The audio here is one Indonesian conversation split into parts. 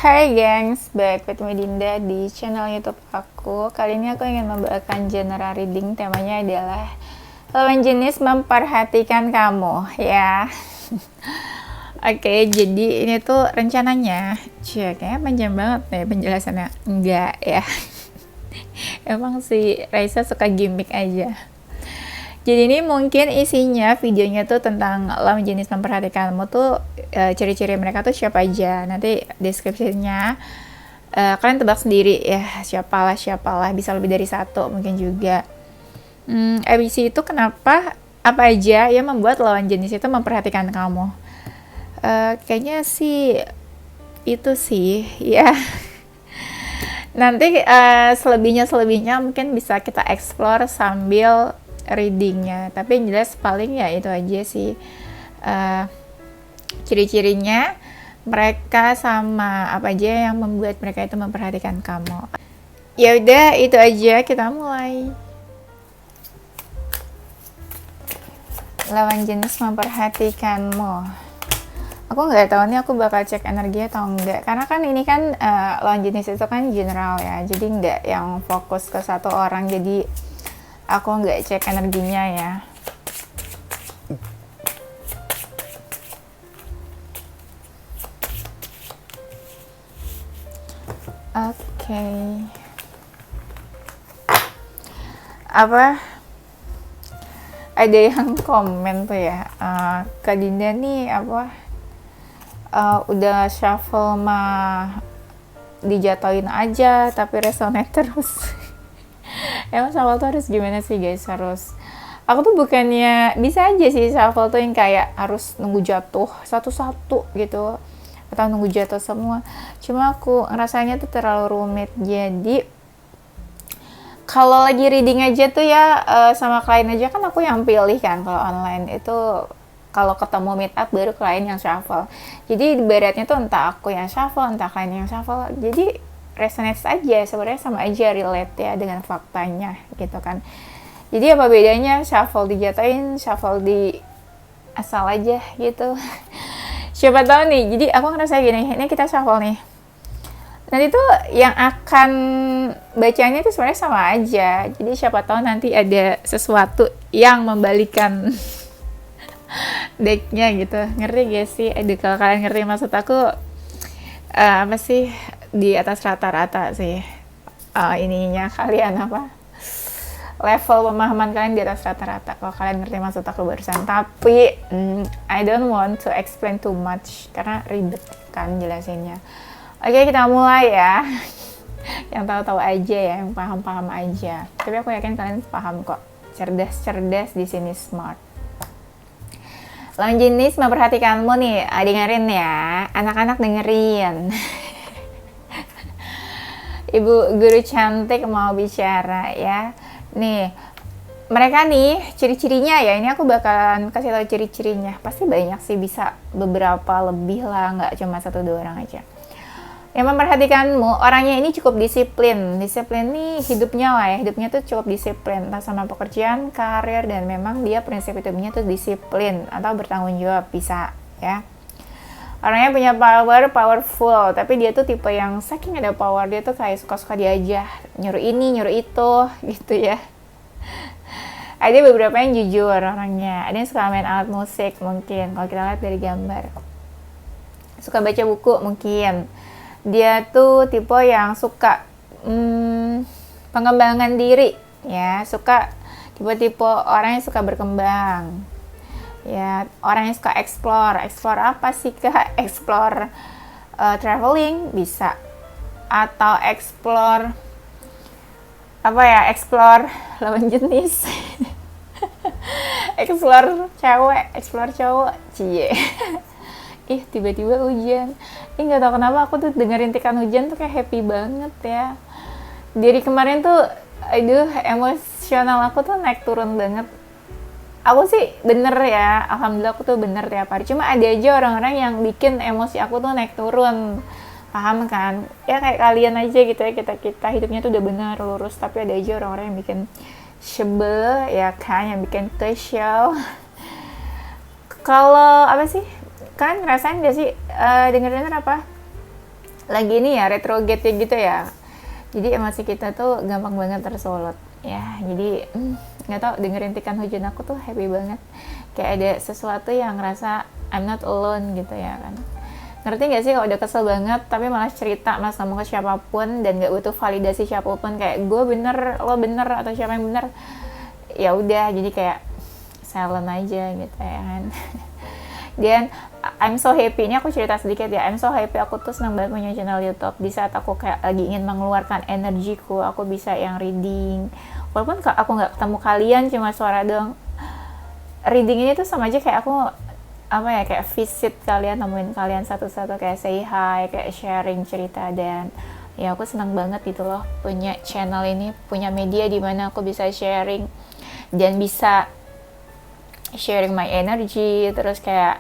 Hai gengs, balik ketemu Dinda di channel YouTube aku. Kali ini aku ingin membawakan genre reading. Temanya adalah lawan jenis memperhatikan kamu, ya. Oke, jadi ini tuh rencananya, kayaknya panjang banget nih penjelasannya. Enggak ya. Emang si Raisa suka gimmick aja. Jadi ini mungkin isinya videonya tuh tentang lawan jenis memperhatikanmu tuh, ciri-ciri mereka tuh siapa aja. Nanti deskripsinya kalian tebak sendiri ya, siapalah, bisa lebih dari satu mungkin juga. ABC itu kenapa, apa aja yang membuat lawan jenis itu memperhatikan kamu. Kayaknya sih itu sih ya. Nanti selebihnya mungkin bisa kita explore sambil readingnya, tapi yang jelas paling ya itu aja sih, ciri-cirinya mereka sama apa aja yang membuat mereka itu memperhatikan kamu. Ya udah, itu aja, kita mulai. Lawan jenis memperhatikanmu. Aku nggak tahu nih aku bakal cek energi atau enggak, karena kan ini kan lawan jenis itu kan general ya, jadi nggak yang fokus ke satu orang, jadi aku nggak cek energinya ya. Oke. Apa? Ada yang komen tuh ya, Kak Dinda nih udah shuffle mah dijatuhin aja tapi resonate terus. Emang shuffle tuh harus gimana sih guys? Aku tuh bukannya bisa aja sih shuffle tuh yang kayak harus nunggu jatuh satu-satu gitu, atau nunggu jatuh semua. Cuma aku rasanya tuh terlalu rumit. Jadi kalau lagi reading aja tuh ya, sama klien aja kan aku yang pilih kan. Kalau online itu kalau ketemu meet up baru klien yang shuffle. Jadi ibaratnya tuh entah aku yang shuffle, entah klien yang shuffle. Jadi resonate aja, sebenarnya sama aja, relate ya dengan faktanya gitu kan. Jadi apa bedanya shuffle dijatuhin, shuffle di asal aja gitu. Siapa tahu nih, jadi aku ngerasa gini, ini kita shuffle nih, nanti tuh yang akan bacanya itu sebenarnya sama aja. Jadi siapa tahu nanti ada sesuatu yang membalikan decknya gitu. Ngerti gak sih? Kalau kalian ngerti maksud aku, apa sih, di atas rata-rata sih, ininya kalian level pemahaman kalian di atas rata-rata kalau kalian ngerti maksud aku barusan. Tapi I don't want to explain too much karena ribet kan jelasinnya. Oke, kita mulai ya. Yang tahu-tahu aja ya, yang paham-paham aja. Tapi aku yakin kalian paham kok. Cerdas-cerdas di sini smart. Lawan jenis memperhatikanmu nih, dengerin ya, anak-anak dengerin. Ibu guru cantik mau bicara ya. Nih, mereka nih ciri-cirinya ya, ini aku bakalan kasih tahu ciri-cirinya. Pasti banyak sih, bisa beberapa lebih lah, nggak cuma 1-2 orang aja. Yang memperhatikanmu, orangnya ini cukup disiplin. Disiplin nih hidupnya lah ya, hidupnya tuh cukup disiplin, entah sama pekerjaan, karir, dan memang dia prinsip hidupnya tuh disiplin atau bertanggung jawab, bisa ya. Orangnya punya powerful, tapi dia tuh tipe yang saking ada power, dia tuh kayak suka-suka dia aja, nyuruh ini, nyuruh itu, gitu ya. Ada beberapa yang jujur orangnya, ada yang suka main alat musik mungkin, kalau kita lihat dari gambar. Suka baca buku mungkin. Dia tuh tipe yang suka pengembangan diri, ya, suka tipe-tipe orang yang suka berkembang. Ya, orang yang suka explore apa sih kak? Explore traveling bisa, atau explore explore lawan jenis. Explore cewek, explore cowok, cie. Ih, tiba-tiba hujan. Nggak tahu kenapa aku tuh dengerin tikan hujan tuh kayak happy banget ya. Dari kemarin tuh, aduh, emosional aku tuh naik turun banget. Aku sih bener ya, alhamdulillah aku tuh bener tiap hari. Cuma ada aja orang-orang yang bikin emosi aku tuh naik turun. Paham kan? Ya kayak kalian aja gitu ya, kita hidupnya tuh udah bener, lurus. Tapi ada aja orang-orang yang bikin sebel, ya kan? Yang bikin kesel. Kalau apa sih? Kalian ngerasain gak sih, denger-denger apa? lagi ini ya retrograde gitu ya, jadi emosi kita tuh gampang banget tersulut ya. Jadi nggak tau, dengerin Tikan Hujan aku tuh happy banget, kayak ada sesuatu yang ngerasa I'm not alone gitu ya kan. Ngerti gak sih kalau udah kesel banget tapi malah cerita, malah ngomong ke siapapun dan gak butuh validasi siapapun, kayak gue bener, lo bener, atau siapa yang bener, ya udah jadi kayak silent aja gitu ya kan. Dan I'm so happy, ini aku cerita sedikit ya, I'm so happy, aku tuh senang banget punya channel YouTube. Di saat aku kayak lagi ingin mengeluarkan energiku, aku bisa yang reading, walaupun aku nggak ketemu kalian, cuma suara doang. Reading ini tuh sama aja kayak aku apa ya, kayak visit kalian, nemuin kalian satu-satu, kayak say hi, kayak sharing cerita. Dan ya aku senang banget gitu loh punya channel ini, punya media di mana aku bisa sharing dan bisa sharing my energy, terus kayak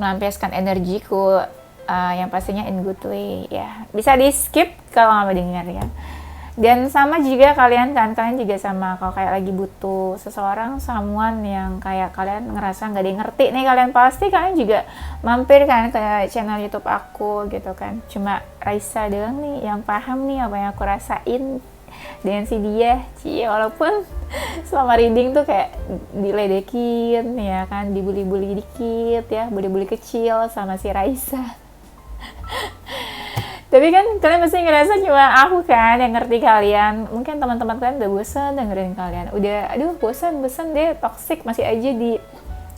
melampiaskan energiku, yang pastinya in good way ya. Bisa di skip kalau nggak mau denger ya. Dan sama juga kalian kan, kalian juga sama kalau kayak lagi butuh seseorang, someone yang kayak kalian ngerasa nggak ada yang ngerti nih, kalian pasti kalian juga mampir kan ke channel YouTube aku gitu kan. Cuma Raisa doang nih yang paham nih apa yang aku rasain dengan si dia, walaupun selama reading tuh kayak diledekin ya kan, dibully-bully dikit ya, bully-bully kecil sama si Raisa. Tapi kan kalian pasti ngerasa cuma aku kan yang ngerti kalian. Mungkin teman-teman kalian udah bosan dengerin kalian, udah aduh bosan deh, toxic, masih aja di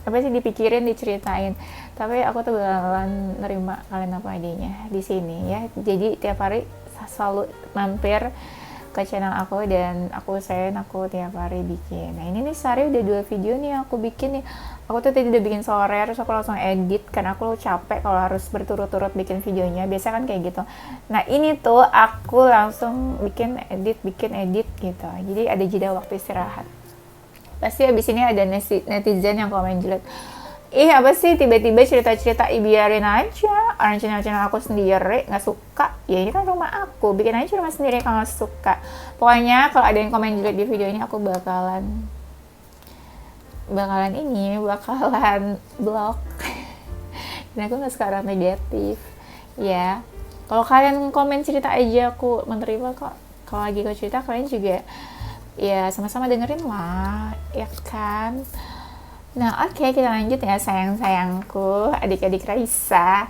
apa sih dipikirin, diceritain. Tapi aku tuh bakalan nerima kalian apa adanya di sini ya. Jadi tiap hari selalu mampir ke channel aku dan aku usahain aku tiap hari bikin. Nah ini nih sehari udah 2 video nih aku bikin nih. Aku tuh tadi udah bikin sore, terus aku langsung edit karena aku capek kalau harus berturut-turut bikin videonya. Biasa kan kayak gitu. Nah ini tuh aku langsung bikin edit gitu. Jadi ada jeda waktu istirahat. Pasti abis ini ada netizen yang komen jelek. Ih apa sih tiba-tiba cerita-cerita, biarin aja, orang channel aku sendiri nggak suka, ya ini kan rumah aku, bikin aja rumah sendiri kalau nggak suka. Pokoknya kalau ada yang komen jelek di video ini, aku bakalan blok. Dan aku nggak suka orang negatif ya. Kalau kalian komen cerita aja, aku menerima kok. Kalau lagi aku cerita, kalian juga ya sama-sama dengerin lah ya kan. Nah oke, kita lanjut ya sayang-sayangku, adik-adik Raisa.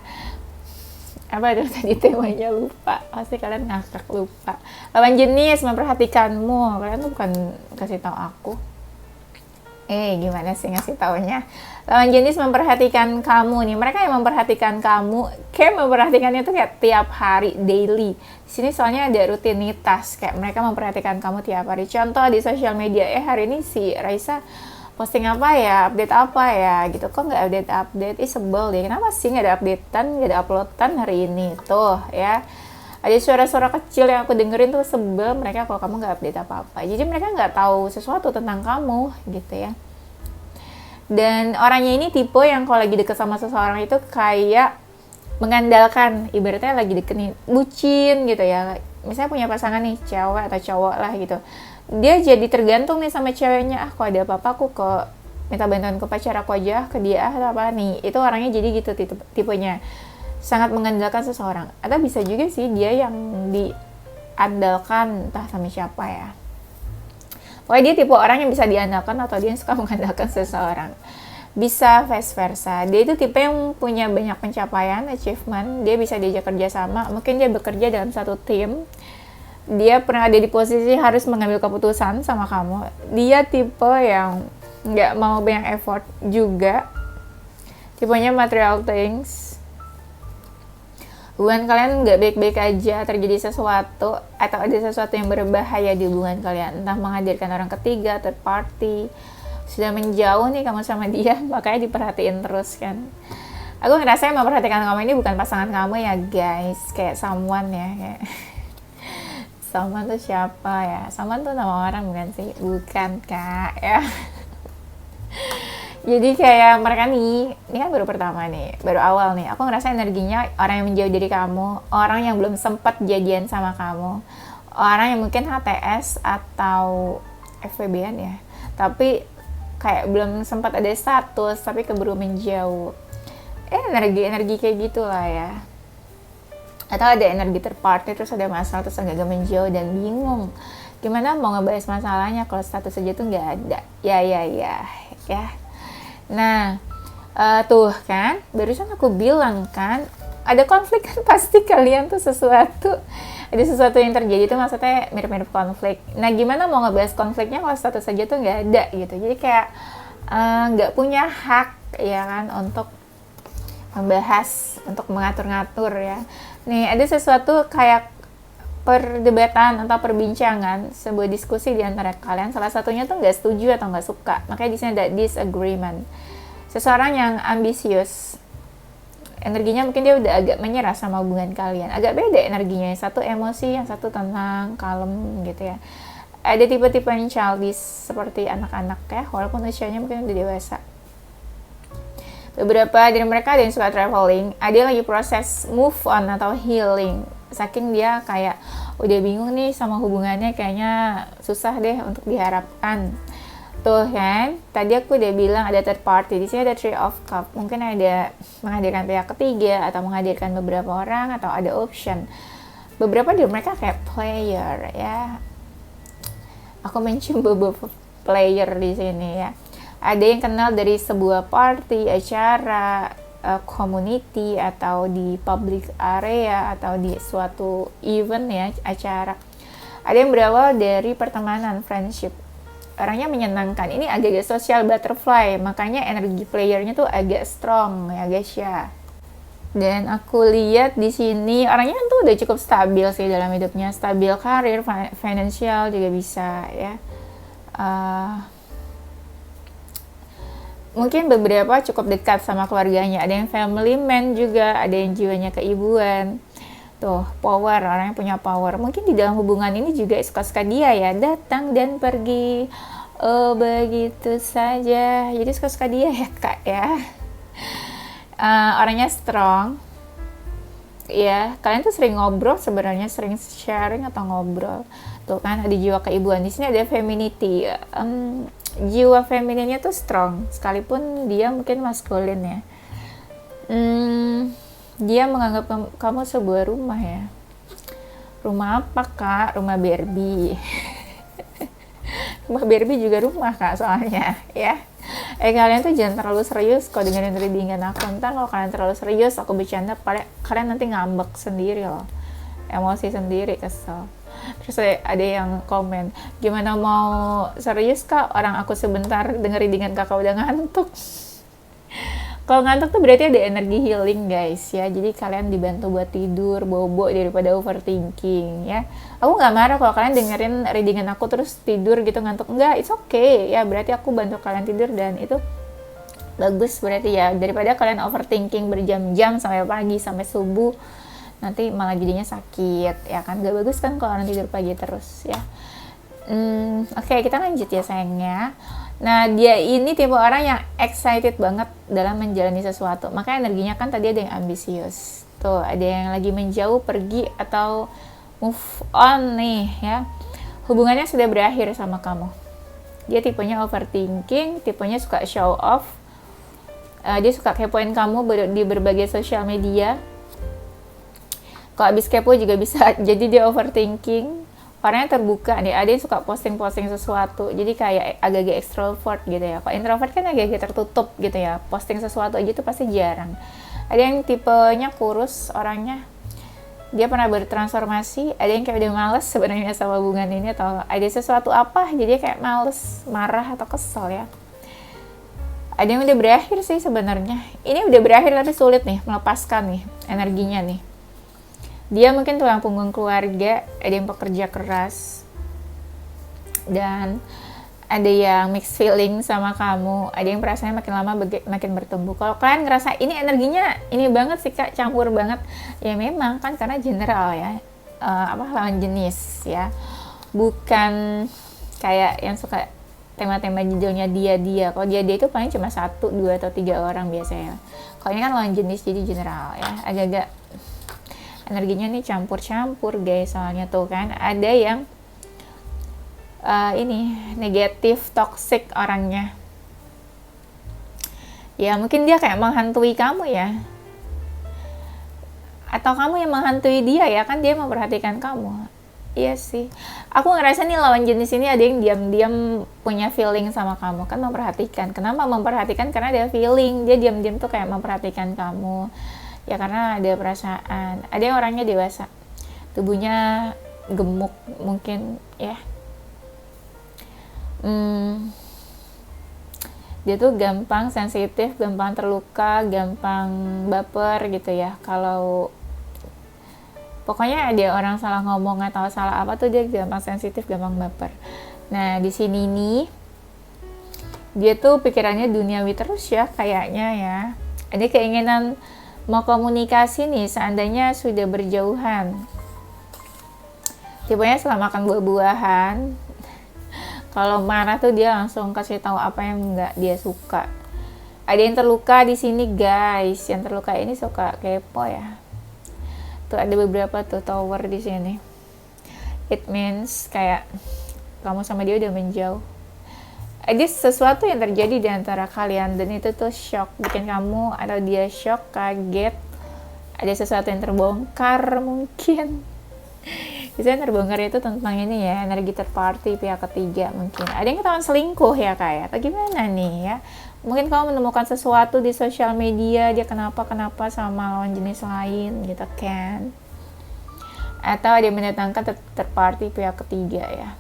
Apa tuh tadi temanya, lupa. Pasti kalian ngakak lupa. Lawan jenis memperhatikanmu. Kalian tuh bukan kasih tahu aku. Gimana sih ngasih taunya? Lawan jenis memperhatikan kamu nih. Mereka yang memperhatikan kamu, kayak memperhatikannya tuh kayak tiap hari, daily. Di sini soalnya ada rutinitas, kayak mereka memperhatikan kamu tiap hari. Contoh di sosial media, hari ini si Raisa posting apa ya, update apa ya gitu, kok nggak update, sebel deh, kenapa sih nggak ada updatean, nggak ada uploadan hari ini tuh ya. Ada suara-suara kecil yang aku dengerin tuh sebel mereka kalau kamu nggak update apa-apa. Jadi mereka nggak tahu sesuatu tentang kamu gitu ya. Dan orangnya ini tipe yang kalau lagi deket sama seseorang itu kayak mengandalkan, ibaratnya lagi deket nih, bucin gitu ya, misalnya punya pasangan nih, cewek atau cowok lah gitu, dia jadi tergantung nih sama ceweknya. Kalau ada apa-apa aku minta bantuan ke pacar aku aja, ke dia atau apa nih. Itu orangnya jadi gitu tipenya, sangat mengandalkan seseorang. Atau bisa juga sih dia yang diandalkan entah sama siapa ya. Pokoknya dia tipe orang yang bisa diandalkan atau dia yang suka mengandalkan seseorang. Bisa vice versa. Dia itu tipe yang punya banyak pencapaian, achievement. Dia bisa diajak kerja sama. Mungkin dia bekerja dalam satu tim. Dia pernah ada di posisi harus mengambil keputusan sama kamu. Dia tipe yang nggak mau banyak effort juga. Tipenya material things. Hubungan kalian nggak baik-baik aja, terjadi sesuatu atau ada sesuatu yang berbahaya di hubungan kalian. Entah menghadirkan orang ketiga, third party. Sudah menjauh nih kamu sama dia, makanya diperhatiin terus kan. Aku ngerasa yang memperhatikan kamu ini bukan pasangan kamu ya guys, kayak someone ya, kayak someone tuh siapa ya? Someone tuh nama orang bukan sih? Bukan kak ya. Jadi kayak mereka nih, ini kan baru pertama nih, baru awal nih. Aku ngerasa energinya orang yang menjauh dari kamu, orang yang belum sempat jadian sama kamu, orang yang mungkin HTS atau FWB-an ya, tapi kayak belum sempat ada status, tapi keburu menjauh. Energi kayak gitulah ya. atau ada energi third party, terus ada masalah, terus agak menjauh dan bingung gimana mau ngebahas masalahnya kalau status aja tuh nggak ada. Ya. Nah, tuh kan barusan aku bilang kan ada konflik kan, pasti kalian tuh ada sesuatu yang terjadi tuh maksudnya mirip-mirip konflik. Nah, gimana mau ngebahas konfliknya kalau status aja tuh nggak ada gitu. Jadi kayak nggak punya hak ya kan untuk membahas, untuk mengatur-ngatur ya. Nih, ada sesuatu kayak perdebatan atau perbincangan, sebuah diskusi di antara kalian, salah satunya tuh nggak setuju atau nggak suka, makanya di sini ada disagreement. Seseorang yang ambisius, energinya mungkin dia udah agak menyerah sama hubungan kalian, agak beda energinya, yang satu emosi, yang satu tenang, kalem gitu ya. Ada tipe-tipe yang childish seperti anak-anak ya, walaupun usianya mungkin udah dewasa. Beberapa dari mereka ada yang suka traveling, ada yang lagi proses move on atau healing, saking dia kayak udah bingung nih sama hubungannya, kayaknya susah deh untuk diharapkan. Tuh kan, tadi aku udah bilang ada third party, di sini ada Three of Cups, mungkin ada menghadirkan pihak ketiga atau menghadirkan beberapa orang atau ada option. Beberapa dari mereka kayak player ya, aku mencium beberapa player di sini ya. Ada yang kenal dari sebuah party, acara, community, atau di public area, atau di suatu event ya, acara. Ada yang berawal dari pertemanan, friendship. Orangnya menyenangkan. Ini agak-agak social butterfly, makanya energi playernya tuh agak strong ya guys ya. Dan aku lihat di sini orangnya tuh udah cukup stabil sih dalam hidupnya, stabil karir, financial juga bisa ya. Mungkin beberapa cukup dekat sama keluarganya, ada yang family man juga, ada yang jiwanya keibuan. Tuh, power, orang yang punya power. Mungkin di dalam hubungan ini juga suka-suka dia ya, datang dan pergi. Oh, begitu saja. Jadi suka-suka dia ya, Kak ya. Orangnya strong. Ya, kalian tuh sering ngobrol sebenarnya, sering sharing atau ngobrol. Tuh kan, ada jiwa keibuan. Di sini ada femininity. Jiwa femininnya tuh strong, sekalipun dia mungkin maskulin ya. Dia menganggap kamu sebuah rumah ya. Rumah apa kak? Rumah Barbie. Rumah Barbie juga rumah kak soalnya ya. Kalian tuh jangan terlalu serius kalau dengerin readingan aku. Ntar kalau kalian terlalu serius aku bercanda, kalian nanti ngambek sendiri loh, emosi sendiri, kesel. Terus ada yang komen, gimana mau serius kak, orang aku sebentar denger readingan kakak udah ngantuk. Kalau ngantuk tuh berarti ada energi healing guys ya, jadi kalian dibantu buat tidur, bobo daripada overthinking ya. Aku nggak marah kalau kalian dengerin readingan aku terus tidur gitu ngantuk, enggak, it's okay ya, berarti aku bantu kalian tidur dan itu bagus berarti ya, daripada kalian overthinking berjam-jam sampai pagi, sampai subuh, nanti malah jadinya sakit ya kan, gak bagus kan kalau orang tidur pagi terus ya. Oke, kita lanjut ya sayangnya. Nah, dia ini tipe orang yang excited banget dalam menjalani sesuatu, makanya energinya kan tadi ada yang ambisius tuh, ada yang lagi menjauh, pergi atau move on nih ya, hubungannya sudah berakhir sama kamu. Dia tipenya overthinking, tipenya suka show off, dia suka kepoin kamu di berbagai sosial media. Kalau abis kepo juga bisa jadi dia overthinking. Orangnya terbuka nih, ada yang suka posting-posting sesuatu, jadi kayak agak-agak extrovert gitu ya. Kalau introvert kan agak-agak tertutup gitu ya, posting sesuatu aja tuh pasti jarang. Ada yang tipenya kurus orangnya, dia pernah bertransformasi. Ada yang kayak udah males sebenarnya sama hubungan ini, atau ada sesuatu apa jadi kayak males, marah atau kesel ya. Ada yang udah berakhir sih sebenarnya, ini udah berakhir tapi sulit nih melepaskan nih energinya nih. Dia mungkin tulang punggung keluarga, ada yang pekerja keras, dan ada yang mixed feeling sama kamu, ada yang perasaannya makin lama makin bertumbuh. Kalau kalian ngerasa ini energinya ini banget sih kak, campur banget, ya memang kan karena general ya, lawan jenis ya, bukan kayak yang suka tema-tema judulnya dia. Kalau dia itu paling cuma 1, 2, atau 3 orang biasanya. Kalau ini kan lawan jenis jadi general ya, agak-agak energinya nih campur-campur guys, soalnya tuh kan ada yang ini negatif, toxic orangnya ya, mungkin dia kayak menghantui kamu ya, atau kamu yang menghantui dia ya, kan dia memperhatikan kamu. Iya sih, aku ngerasa nih lawan jenis ini ada yang diam-diam punya feeling sama kamu, kan memperhatikan. Kenapa memperhatikan? Karena dia feeling, dia diam-diam tuh kayak memperhatikan kamu. Ya karena ada perasaan. Ada yang orangnya dewasa, tubuhnya gemuk mungkin ya. Dia tuh gampang sensitif, gampang terluka, gampang baper gitu ya. Kalau pokoknya ada orang salah ngomong atau salah apa tuh dia gampang sensitif, gampang baper. Nah, di sini nih dia tuh pikirannya duniawi terus ya kayaknya ya. Ada keinginan mau komunikasi nih seandainya sudah berjauhan. Tipenya setelah makan buah-buahan, kalau marah tuh dia langsung kasih tahu apa yang nggak dia suka. Ada yang terluka di sini guys, yang terluka ini suka kepo ya. Tuh ada beberapa tuh tower di sini. It means kayak kamu sama dia udah menjauh. Ada sesuatu yang terjadi di antara kalian dan itu tuh shock, bikin kamu atau dia shock, kaget. Ada sesuatu yang terbongkar mungkin. Biasanya terbongkar itu tentang ini ya, energi third party, pihak ketiga mungkin. Ada yang ketahuan selingkuh ya kayak, atau gimana nih ya. Mungkin kamu menemukan sesuatu di sosial media, dia kenapa sama lawan jenis lain gitu kan. Atau ada yang mendatangkan third party, pihak ketiga ya.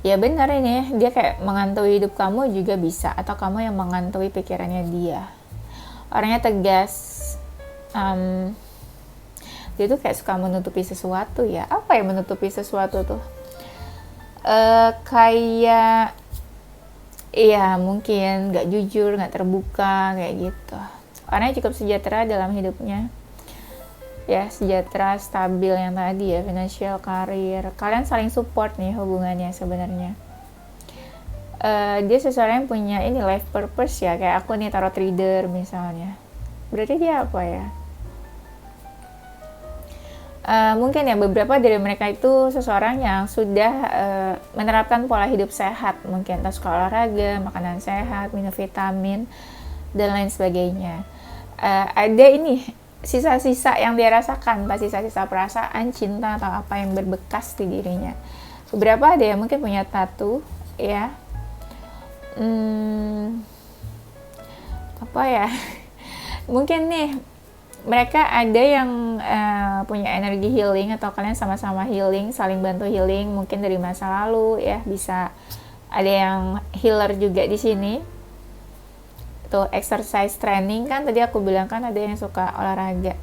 Ya benar ini, dia kayak menghantui hidup kamu juga bisa. Atau kamu yang menghantui pikirannya dia. Orangnya tegas. Dia tuh kayak suka menutupi sesuatu ya. Apa yang menutupi sesuatu tuh? Kayak iya mungkin nggak jujur, nggak terbuka kayak gitu. Orangnya cukup sejahtera dalam hidupnya. Ya sejahtera, stabil yang tadi ya, financial, karir. Kalian saling support nih hubungannya sebenarnya. Dia seseorang yang punya ini life purpose ya, kayak aku nih tarot reader misalnya. Berarti dia apa ya? Mungkin ya beberapa dari mereka itu seseorang yang sudah menerapkan pola hidup sehat, mungkin terus olahraga, makanan sehat, minum vitamin dan lain sebagainya. Ada ini sisa-sisa yang dia rasakan, sisa-sisa perasaan, cinta atau apa yang berbekas di dirinya. Beberapa ada yang mungkin punya tattoo ya. Apa ya? Mungkin nih mereka ada yang punya energi healing atau kalian sama-sama healing, saling bantu healing mungkin dari masa lalu ya, bisa ada yang healer juga di sini. Tuh exercise training kan tadi aku bilang kan ada yang suka olahraga.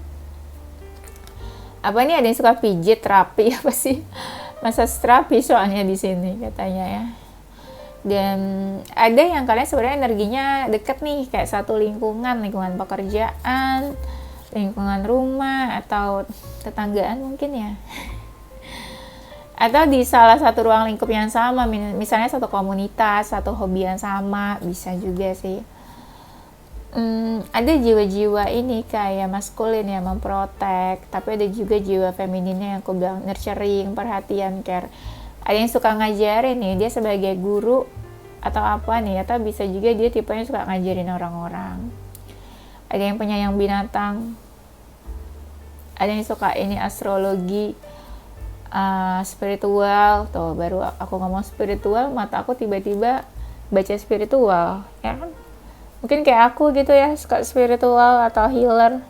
Apa ini ada yang suka pijit terapi apa sih? Massage terapi soalnya di sini katanya ya. Dan ada yang kalian sebenarnya energinya deket nih, kayak satu lingkungan pekerjaan, lingkungan rumah atau tetanggaan mungkin ya. Atau di salah satu ruang lingkup yang sama, misalnya satu komunitas, satu hobi yang sama, bisa juga sih. Ada jiwa-jiwa ini kayak maskulin ya, memprotek, tapi ada juga jiwa femininnya yang aku bilang nurturing, perhatian, care. Ada yang suka ngajarin nih, dia sebagai guru atau apa nih, atau bisa juga dia tipenya suka ngajarin orang-orang. Ada yang penyayang binatang, ada yang suka ini astrologi, spiritual. Tuh baru aku ngomong spiritual, mata aku tiba-tiba baca spiritual ya kan. Mungkin kayak aku gitu ya, suka spiritual atau healer.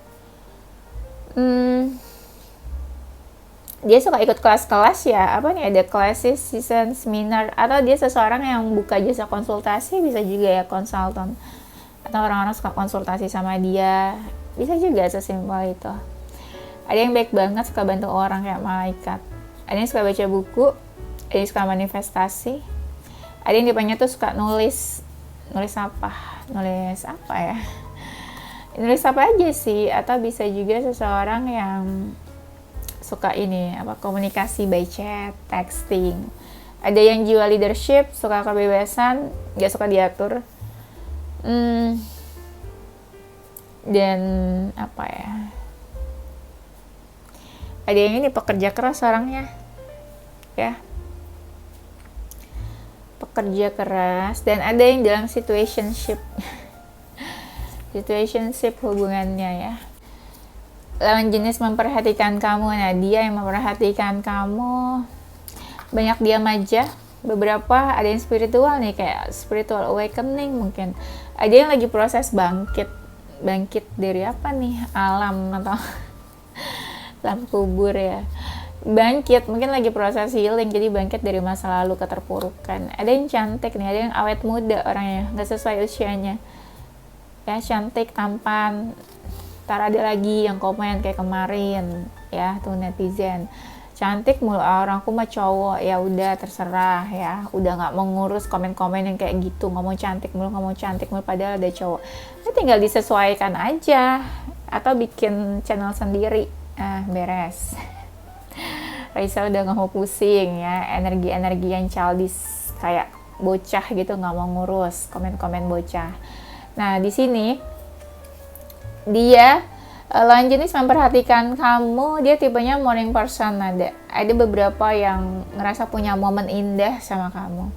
Dia suka ikut kelas-kelas ya, apa nih, ada classes, season, seminar, atau dia seseorang yang buka jasa konsultasi, bisa juga ya konsultan. Atau orang-orang suka konsultasi sama dia, bisa juga sesimpel itu. Ada yang baik banget, suka bantu orang kayak malaikat. Ada yang suka baca buku, ada yang suka manifestasi. Ada yang tipenya tuh suka nulis apa ya, nulis apa aja sih. Atau bisa juga seseorang yang suka ini komunikasi by chat, texting. Ada yang jiwa leadership, suka kebebasan, gak suka diatur. Dan apa ya, ada yang ini pekerja keras orangnya ya, pekerja keras. Dan ada yang dalam situationship hubungannya ya. lawan jenis memperhatikan kamu. Nah, dia yang memperhatikan kamu, banyak diam aja. Beberapa ada yang spiritual nih, kayak spiritual awakening mungkin. Ada yang lagi proses bangkit dari apa nih, alam atau alam kubur ya. Bangkit, mungkin lagi proses healing, jadi bangkit dari masa lalu keterpurukan. Ada yang cantik nih, ada yang awet muda orangnya, nggak sesuai usianya. Ya, cantik, tampan. Ntar ada lagi yang komen kayak kemarin, ya, tuh netizen. Cantik mulu orangku mah cowok, ya udah terserah ya, udah nggak mau ngurus komen-komen yang kayak gitu, ngomong cantik mulu padahal ada cowok. Ya tinggal disesuaikan aja, atau bikin channel sendiri, beres. Raisa udah nggak mau pusing ya, energi-energi yang childish kayak bocah gitu, nggak mau ngurus komen-komen bocah. Nah, di sini dia lawan jenis memperhatikan kamu, dia tipenya morning person. Ada beberapa yang ngerasa punya momen indah sama kamu.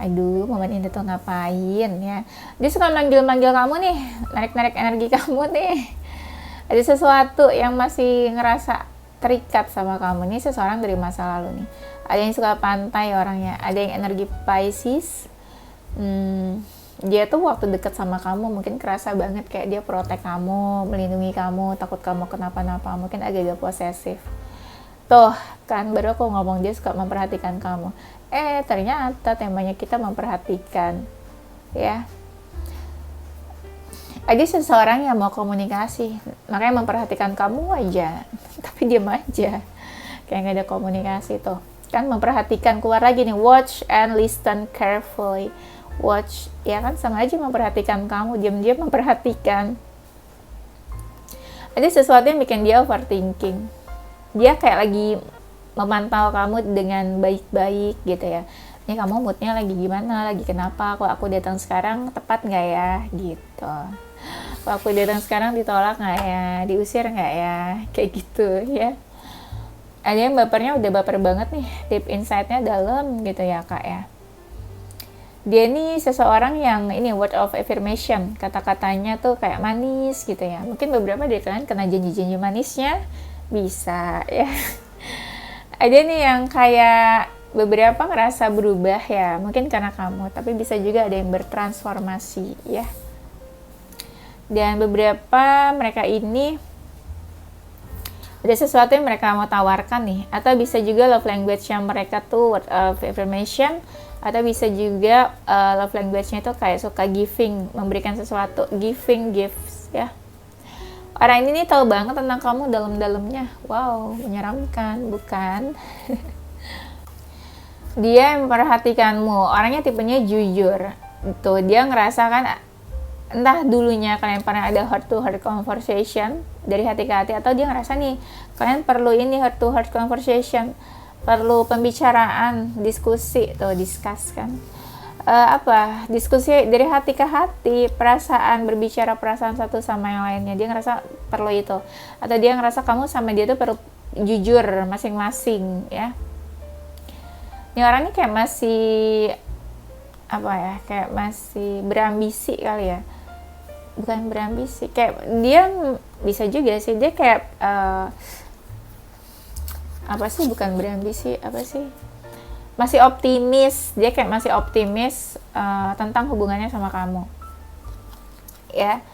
Aduh, momen indah tuh ngapain ya? Dia suka manggil-manggil kamu nih, narik-narik energi kamu nih. Ada sesuatu yang masih ngerasa terikat sama kamu nih, seseorang dari masa lalu nih. Ada yang suka pantai orangnya, ada yang energi Pisces. Dia tuh waktu deket sama kamu mungkin kerasa banget kayak dia protek kamu, melindungi kamu, takut kamu kenapa-napa, mungkin agak-agak posesif. Tuh kan, baru aku ngomong dia suka memperhatikan kamu. Ternyata temanya kita memperhatikan ya. Ada seseorang yang mau komunikasi, makanya memperhatikan kamu aja, tapi diam aja, kayak gak ada komunikasi tuh. Kan memperhatikan, keluar lagi nih, watch and listen carefully. Watch, ya kan sama aja memperhatikan kamu, diam-diam memperhatikan. Ada sesuatu yang bikin dia overthinking. Dia kayak lagi memantau kamu dengan baik-baik gitu ya. Ini kamu moodnya lagi gimana, lagi kenapa, kok aku datang sekarang tepat nggak ya, gitu. Kok aku datang sekarang ditolak nggak ya, diusir nggak ya, kayak gitu ya. Ada yang bapernya udah baper banget nih, deep insight-nya dalam gitu ya kak ya. Dia nih seseorang yang ini word of affirmation, kata-katanya tuh kayak manis gitu ya. Mungkin beberapa dari kalian kena janji-janji manisnya, bisa ya. Ada nih yang kayak beberapa ngerasa berubah ya, mungkin karena kamu, tapi bisa juga ada yang bertransformasi ya. Dan beberapa mereka ini ada sesuatu yang mereka mau tawarkan nih, atau bisa juga love language yang mereka tuh word of affirmation, atau bisa juga love language-nya itu kayak suka giving, memberikan sesuatu, giving gifts ya. Orang ini nih tahu banget tentang kamu dalam-dalamnya. Wow, menyeramkan, bukan? Dia memperhatikanmu, orangnya tipenya jujur. Tuh, dia ngerasa kan, entah dulunya kalian pernah ada heart to heart conversation dari hati ke hati, atau dia ngerasa nih kalian perlu ini heart to heart conversation, perlu pembicaraan, diskusi, tuh discuss kan. Diskusi dari hati ke hati, perasaan, berbicara perasaan satu sama yang lainnya. Dia ngerasa perlu itu, atau dia ngerasa kamu sama dia tuh perlu jujur masing-masing ya. Ini orangnya kayak masih kayak masih berambisi kali ya, bukan berambisi, kayak dia bisa juga sih, dia kayak bukan berambisi, masih optimis. Dia kayak masih optimis tentang hubungannya sama kamu ya.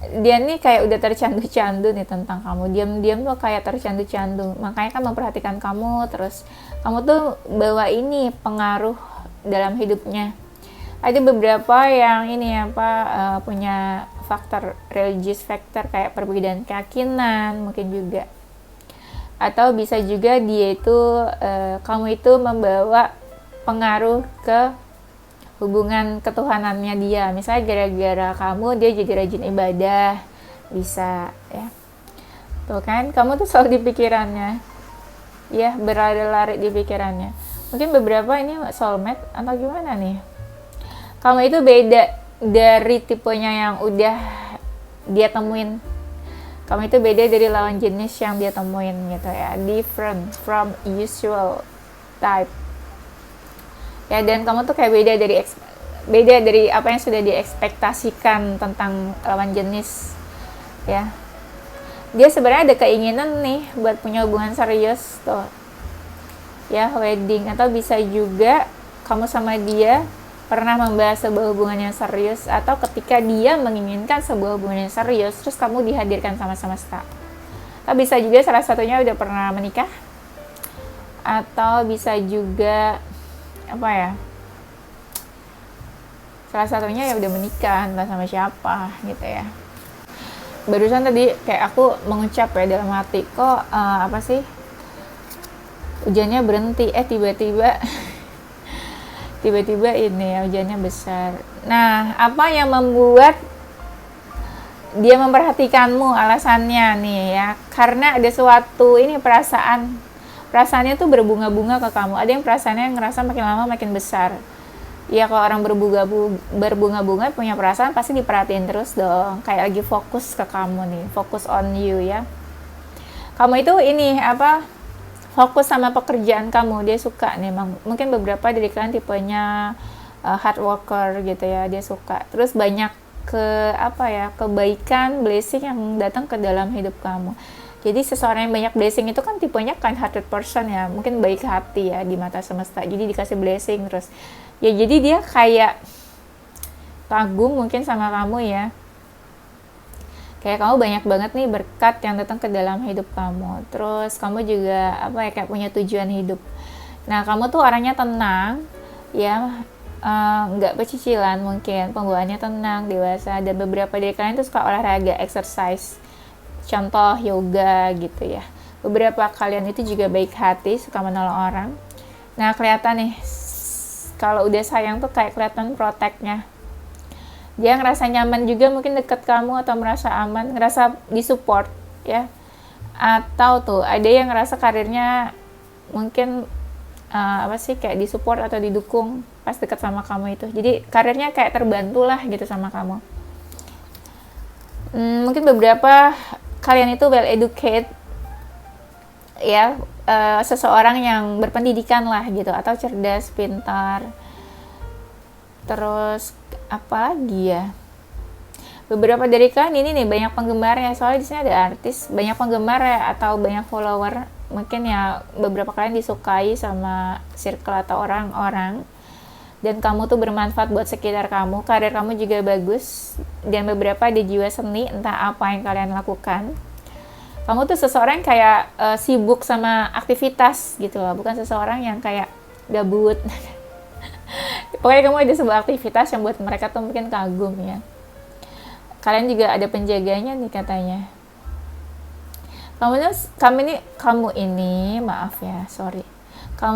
Dia nih kayak udah tercandu-candu nih tentang kamu, diam-diam tuh kayak tercandu-candu, makanya kan memperhatikan kamu terus. Kamu tuh bawa ini pengaruh dalam hidupnya. Ada beberapa yang ini punya faktor religious factor, kayak perbedaan keyakinan mungkin juga. Atau bisa juga dia itu kamu itu membawa pengaruh ke hubungan ketuhanannya dia. Misalnya gara-gara kamu dia jadi rajin ibadah, bisa ya. Tuh kan, kamu tuh selalu di pikirannya ya, berlari-lari di pikirannya. Mungkin beberapa ini soulmate atau gimana nih. Kamu itu beda dari tipenya yang udah dia temuin. Kamu itu beda dari lawan jenis yang dia temuin gitu ya, different from usual type ya. Dan kamu tuh kayak beda dari apa yang sudah diekspektasikan tentang lawan jenis ya. dia sebenarnya ada keinginan nih buat punya hubungan serius tuh ya, wedding. Atau bisa juga kamu sama dia pernah membahas sebuah hubungan yang serius, atau ketika dia menginginkan sebuah hubungan yang serius terus kamu dihadirkan sama semesta. Atau bisa juga salah satunya udah pernah menikah, atau bisa juga apa ya, salah satunya ya udah menikah entah sama siapa gitu ya. Barusan tadi kayak aku mengucap ya dalam hati, kok apa sih hujannya berhenti, tiba-tiba ini ya hujannya besar. Nah, apa yang membuat dia memperhatikanmu? Alasannya nih ya, karena ada suatu ini perasaannya tuh berbunga-bunga ke kamu. Ada yang perasaannya ngerasa makin lama makin besar. Ya kalau orang berbunga-bunga punya perasaan pasti diperhatiin terus dong. Kayak lagi fokus ke kamu nih, fokus on you ya. Kamu itu ini apa? Fokus sama pekerjaan kamu, dia suka nih. Mungkin beberapa dari kalian tipenya hard worker gitu ya, dia suka. Terus banyak kebaikan, blessing yang datang ke dalam hidup kamu. Jadi seseorang yang banyak blessing itu kan tipenya kind hearted person ya, mungkin baik hati ya di mata semesta. Jadi dikasih blessing terus. Ya jadi dia kayak kagum mungkin sama kamu ya. Kayak kamu banyak banget nih berkat yang datang ke dalam hidup kamu. Terus kamu juga kayak punya tujuan hidup. Nah, kamu tuh orangnya tenang ya, nggak pecicilan mungkin, pembawaannya tenang, dewasa. Dan beberapa dari kalian tuh suka olahraga, exercise. Contoh yoga gitu ya. Beberapa kalian itu juga baik hati, suka menolong orang. Nah, kelihatan nih kalau udah sayang tuh kayak kelihatan protect-nya. Dia ngerasa nyaman juga mungkin deket kamu, atau merasa aman, ngerasa disupport ya. Atau tuh ada yang ngerasa karirnya mungkin kayak disupport atau didukung pas deket sama kamu itu. Jadi karirnya kayak terbantu lah gitu sama kamu. Mungkin beberapa kalian itu well educated ya, seseorang yang berpendidikan lah gitu, atau cerdas, pintar. Terus apa lagi ya, beberapa dari kalian ini nih banyak penggemarnya, soalnya di sini ada artis, banyak penggemar ya, atau banyak follower. Mungkin ya beberapa kalian disukai sama circle atau orang-orang, dan kamu tuh bermanfaat buat sekitar kamu, karir kamu juga bagus, dan beberapa ada jiwa seni, entah apa yang kalian lakukan. Kamu tuh seseorang yang kayak sibuk sama aktivitas gitu loh, bukan seseorang yang kayak gabut. Pokoknya kamu ada sebuah aktivitas yang buat mereka tuh mungkin kagum ya. Kalian juga ada penjaganya nih katanya. Kamu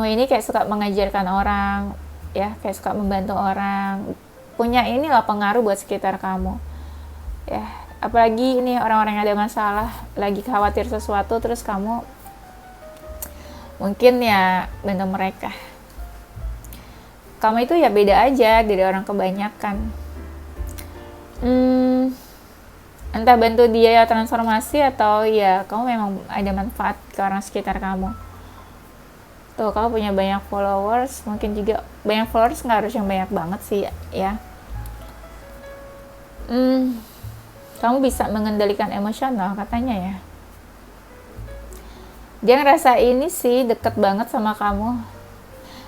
ini kayak suka mengajarkan orang ya, kayak suka membantu orang, punya inilah pengaruh buat sekitar kamu ya. Apalagi ini orang-orang yang ada masalah, lagi khawatir sesuatu, terus kamu mungkin ya bantu mereka. Kamu itu ya beda aja dari orang kebanyakan. Entah bantu dia ya transformasi, atau ya kamu memang ada manfaat ke orang sekitar kamu. Tuh, kamu punya banyak followers, mungkin juga banyak followers, nggak harus yang banyak banget sih ya. Kamu bisa mengendalikan emosional katanya ya. Dia ngerasa ini sih deket banget sama kamu.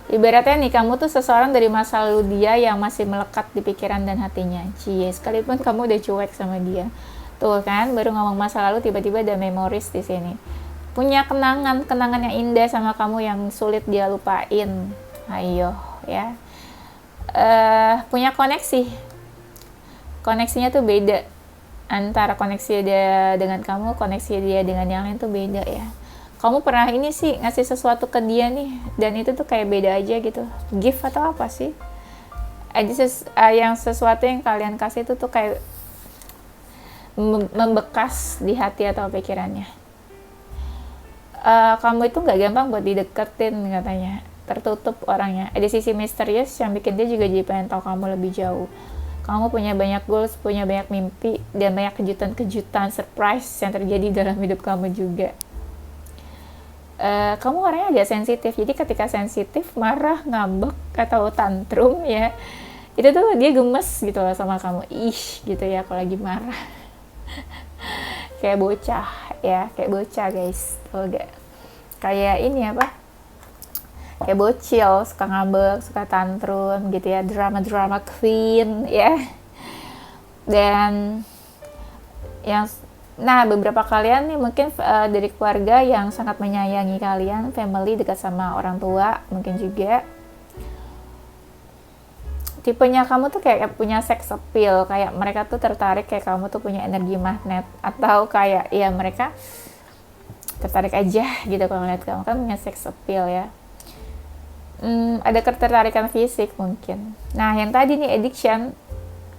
Ibaratnya nih, kamu tuh seseorang dari masa lalu dia yang masih melekat di pikiran dan hatinya. Sekalipun kamu udah cuek sama dia. Tuh kan, baru ngomong masa lalu tiba-tiba ada memoris di sini. Punya kenangan yang indah sama kamu yang sulit dia lupain. Ayo ya. Punya koneksi. Koneksinya tuh beda. Antara koneksi dia dengan kamu, koneksi dia dengan yang lain tuh beda ya. Kamu pernah ini sih ngasih sesuatu ke dia nih, dan itu tuh kayak beda aja gitu. Gift atau apa sih? Yang sesuatu yang kalian kasih itu tuh kayak membekas di hati atau pikirannya. Kamu itu nggak gampang buat dideketin katanya. Tertutup orangnya. Ada sisi misterius yang bikin dia juga jadi pengen tahu kamu lebih jauh. Kamu punya banyak goals, punya banyak mimpi, dan banyak kejutan-kejutan, surprise yang terjadi dalam hidup kamu juga. Kamu orangnya agak sensitif, jadi ketika sensitif, marah, ngambek, atau tantrum ya, itu tuh dia gemes gitu loh sama kamu. Gitu ya kalau lagi marah. Kayak bocah ya, kayak bocah guys, tau gak? Kayak ini apa? Kayak bocil, suka ngambek, suka tantrum gitu ya, drama queen ya. Dan yang nah beberapa kalian nih mungkin dari keluarga yang sangat menyayangi kalian, family dekat sama orang tua mungkin juga. Tipenya kamu tuh kayak punya sex appeal, kayak mereka tuh tertarik kayak kamu tuh punya energi magnet, atau kayak ya mereka tertarik aja gitu kalau ngeliat kamu kan punya sex appeal ya. Ada ketertarikan fisik mungkin. Nah yang tadi nih addiction,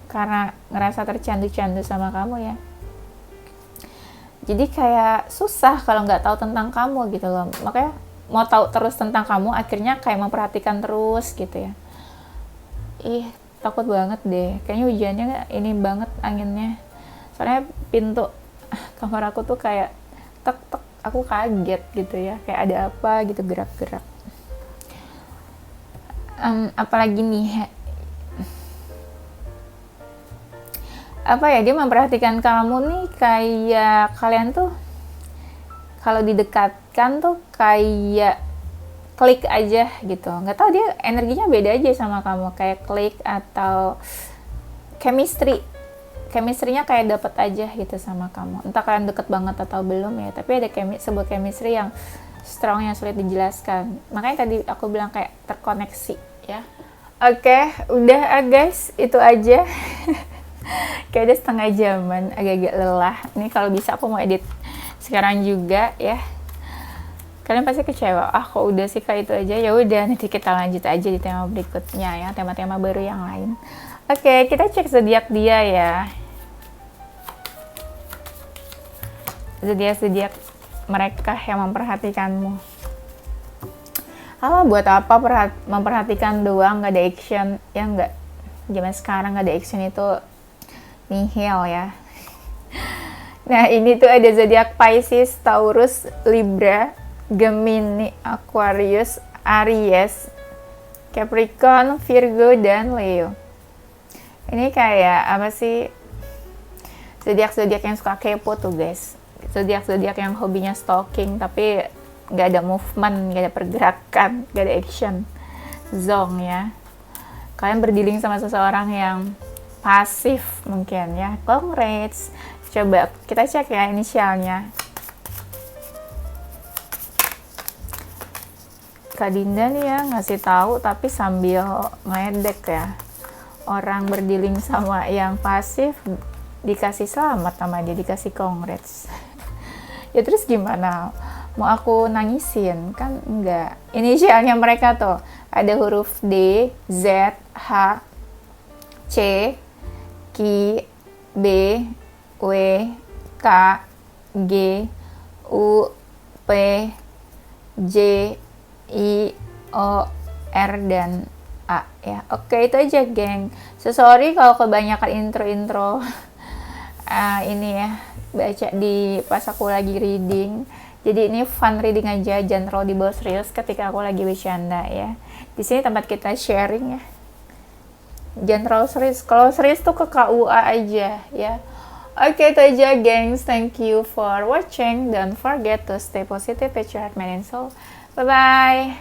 karena ngerasa tercandu-candu sama kamu ya, jadi kayak susah kalau nggak tahu tentang kamu gitu loh. Makanya mau tahu terus tentang kamu, akhirnya kayak memperhatikan terus gitu ya. Ih, takut banget deh. Kayaknya hujannya ini banget anginnya. Soalnya pintu kamar aku tuh kayak tek tek, aku kaget gitu ya. Kayak ada apa gitu gerak-gerak. Apalagi nih, apa ya, dia memperhatikan kamu nih kayak kalian tuh kalau didekatkan tuh kayak klik aja gitu. Nggak tahu, dia energinya beda aja sama kamu, kayak klik atau chemistry-nya kayak dapet aja gitu sama kamu. Entah kalian deket banget atau belum ya, tapi ada sebuah chemistry yang strong, yang sulit dijelaskan. Makanya tadi aku bilang kayak terkoneksi ya. Oke, udah guys, itu aja. Kayak udah setengah jaman, agak-agak lelah. Ini kalau bisa aku mau edit sekarang juga ya. Kalian pasti kecewa, kok udah sih kayak itu aja. Ya udah, nanti kita lanjut aja di tema berikutnya ya, tema-tema baru yang lain. Oke, kita cek zodiak dia ya. Zodiak mereka yang memperhatikanmu. Buat apa memperhatikan doang, nggak ada action ya? Nggak, zaman sekarang nggak ada action itu nihil ya. Nah ini tuh ada zodiak Pisces, Taurus, Libra, Gemini, Aquarius, Aries, Capricorn, Virgo, dan Leo. Ini kayak apa sih, zodiak yang suka kepo tuh guys. Zodiak yang hobinya stalking tapi nggak ada movement, nggak ada pergerakan, nggak ada action, zong ya. Kalian berdealing sama seseorang yang pasif mungkin ya. Congrats. Coba kita cek ya inisialnya. Kak Dinda nih ya ngasih tahu tapi sambil ngedek ya. Orang berdealing sama yang pasif dikasih selamat sama dia, dikasih congrats. Ya terus gimana? Mau aku nangisin? Kan enggak. Inisialnya mereka tuh ada huruf D, Z, H, C, Q, B, W, K, G, U, P, J, I, O, R, dan A ya. Oke, itu aja geng. Sorry kalau kebanyakan intro ini ya, baca di pas aku lagi reading. Jadi ini fun reading aja, jangan terlalu dibawa serius ketika aku lagi bercanda ya. Di sini tempat kita sharing ya. Jangan terlalu serius. Kalau serius tuh ke KUA aja ya. Oke, itu aja gengs. Thank you for watching. Don't forget to stay positive with your heart, mind, and soul. Bye-bye.